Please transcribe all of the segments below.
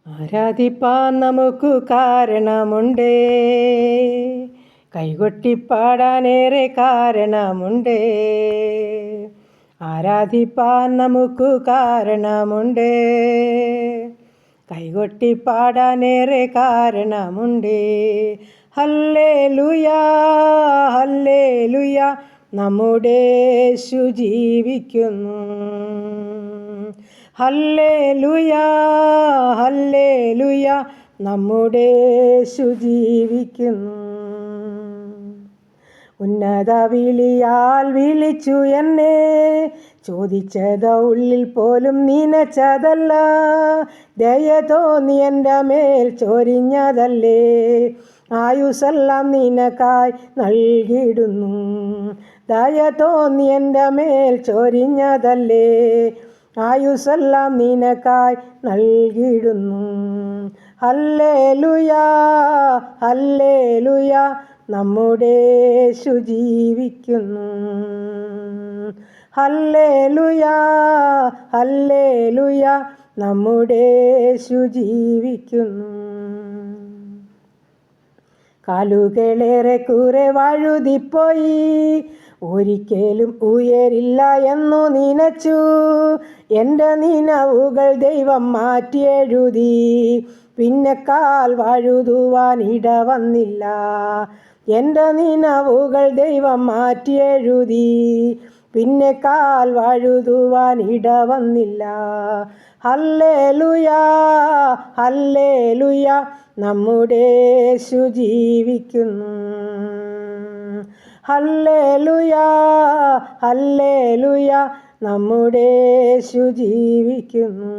ആരാധിപ്പാൻ നമുക്ക് കാരണമുണ്ട്, കൈകൊട്ടിപ്പാടാനേറെ കാരണമുണ്ട്. ആരാധിപ്പാൻ നമുക്ക് കാരണമുണ്ട്, കൈകൊട്ടിപ്പാടാനേറെ കാരണമുണ്ട്. ഹല്ലേലൂയ ഹല്ലേലൂയ, നമ്മുടെ യേശു ജീവിക്കുന്നു. ഹല്ലേലൂയ ഹല്ലേലൂയ, നമ്മുടെ യേശു ജീവിക്കുന്നു. ഉന്നത വിളിയാൽ വിളിച്ചു എന്നെ, ചോദിച്ചത് ഉള്ളിൽ പോലും നനച്ചതല്ല. ദയ തോന്നി എൻ്റെ മേൽ ചൊരിഞ്ഞതല്ലേ, ആയുസ്സെല്ലാം നിനക്കായി നൽകിയിടുന്നു. ദയ തോന്നി എൻ്റെ മേൽ ചൊരിഞ്ഞതല്ലേ, ആയുസ്സെല്ലാം നിനക്കായി നൽകിയിടുന്നു. ഹല്ലേലൂയ ഹല്ലേലൂയ, നമ്മുടെ യേശു ജീവിക്കുന്നു. ഹല്ലേലൂയ ഹല്ലേലൂയ, നമ്മുടെ യേശു ജീവിക്കുന്നു. കാലുകളേറെ കുറെ വഴുതിപ്പോയി, ഒരിക്കലും ഉയരില്ല എന്നു നനച്ചു. എൻ്റെ നിനവുകൾ ദൈവം മാറ്റിയെഴുതി, പിന്നെ കാൽ വഴുതുവാൻ ഇട വന്നില്ല. എൻ്റെ നിനവുകൾ ദൈവം മാറ്റിയെഴുതി, പിന്നെ കാൽ വഴുതുവാൻ ഇട വന്നില്ല. ഹല്ലേലൂയ ഹല്ലേലൂയ, നമ്മുടെ യേശു ജീവിക്കുന്നു. ഹല്ലേലൂയ ഹല്ലേലൂയ, നമ്മുടെ യേശു ജീവിക്കുന്നു.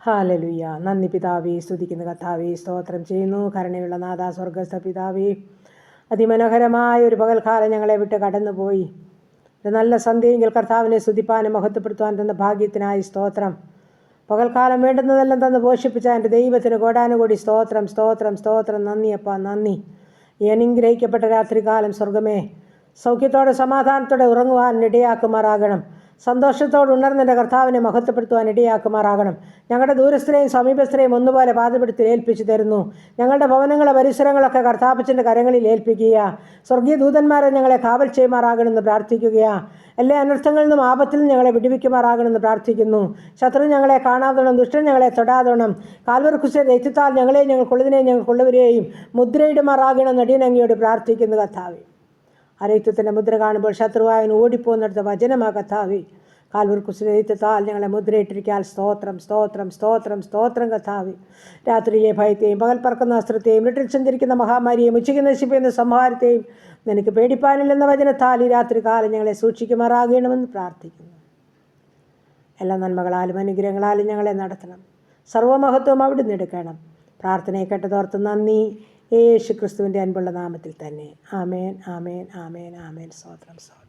ഹല്ലേലൂയ. നന്ദി പിതാവേ, സ്തുതിക്കുന്ന കർത്താവേ, സ്തോത്രം ചെയ്യുന്നു. കരുണയുള്ള നാഥാ, സ്വർഗ്ഗസ്ഥ പിതാവേ, അതിമനോഹരമായ ഒരു പകൽക്കാലം ഞങ്ങളെ വിട്ട് കടന്നുപോയി. ഒരു നല്ല സന്ധ്യയെങ്കിൽ കർത്താവിനെ സ്തുതിപ്പാനും മഹത്വപ്പെടുത്തുവാൻ തന്ന ഭാഗ്യത്തിനായി സ്തോത്രം. പകൽക്കാലം വേണ്ടുന്നതെല്ലാം തന്ന് പോഷിപ്പിച്ച എൻ്റെ ദൈവത്തിന് കോടാനുകൂടി സ്തോത്രം സ്തോത്രം സ്തോത്രം. നന്ദിയപ്പ നന്ദി. ഈ അനുഗ്രഹിക്കപ്പെട്ട രാത്രികാലം സ്വർഗമേ, സൗഖ്യത്തോടെ സമാധാനത്തോടെ ഉറങ്ങുവാൻ ഇടയാക്കുമാറാകണം. സന്തോഷത്തോട് ഉണർന്നെൻ്റെ കർത്താവിനെ മഹത്വപ്പെടുത്തുവാൻ ഇടയാക്കുമാറാകണം. ഞങ്ങളുടെ ദൂരസ്ഥരെയും സമീപസ്ഥരെയും ഒന്നുപോലെ പാദപ്പെടുത്തി ഏൽപ്പിച്ചു തരുന്നു. ഞങ്ങളുടെ ഭവനങ്ങളെ പരിസരങ്ങളൊക്കെ കർത്താപ്പച്ചൻ്റെ കരങ്ങളിൽ ഏൽപ്പിക്കുക. സ്വർഗീയ ദൂതന്മാരെ ഞങ്ങളെ കാവൽ ചെയ്യുമാറാകണമെന്ന് പ്രാർത്ഥിക്കുകയാണ്. എല്ലാ അനർത്ഥങ്ങളിൽ നിന്നും ആപത്തിൽ നിന്നും ഞങ്ങളെ വിടുവിക്കുമാറാകണമെന്ന് പ്രാർത്ഥിക്കുന്നു. ശത്രു ഞങ്ങളെ കാണാതോണം, ദുഷ്ടൻ ഞങ്ങളെ തൊടാതോണം. കാൽവരി ക്രൂശിന്റെ രക്തത്താൽ ഞങ്ങളെയും ഞങ്ങൾക്കുള്ളതിനെയും ഞങ്ങൾക്കുള്ളവരെയും മുദ്രയിടുമാറാകണമെന്ന് അടിയനങ്ങയോട് പ്രാർത്ഥിക്കുന്നു കർത്താവേ. അരയത്വത്തിൻ്റെ മുദ്ര കാണുമ്പോൾ ശത്രുവായവൻ ഓടിപ്പോകുന്നിടത്ത് വചനമാ കർത്താവേ. കാൽവരി ക്രൂശിന്റെ രക്തത്താൽ ഞങ്ങളെ മുദ്രയിട്ടിരിക്കാൻ സ്തോത്രം സ്തോത്രം സ്തോത്രം സ്തോത്രം കർത്താവേ. രാത്രിയിലെ ഭയത്തെയും പകൽ പറക്കുന്ന അസ്ത്രത്തെയും ഇരുട്ടിൽ സഞ്ചരിക്കുന്ന മഹാമാരിയെയും ഉച്ചയ്ക്ക് നശിപ്പിക്കുന്ന സംഹാരത്തെയും നിനക്ക് പേടിപ്പാനില്ലെന്ന വചനത്താൽ ഈ രാത്രികാലം ഞങ്ങളെ സൂക്ഷിക്കുമാറാകണമെന്ന് പ്രാർത്ഥിക്കുന്നു. എല്ലാ നന്മകളാലും അനുഗ്രഹങ്ങളാലും ഞങ്ങളെ നടത്തണം. സർവ്വമഹത്വം അവിടുന്ന് എടുക്കണം. പ്രാർത്ഥനയെ കേട്ടതോർത്ത് നന്ദി. യേശു ക്രിസ്തുവിൻ്റെ അൻപുള്ള നാമത്തിൽ തന്നെ. ആമേൻ ആമേൻ ആമേൻ ആമേൻ. സ്തോത്രം സ്തോത്രം.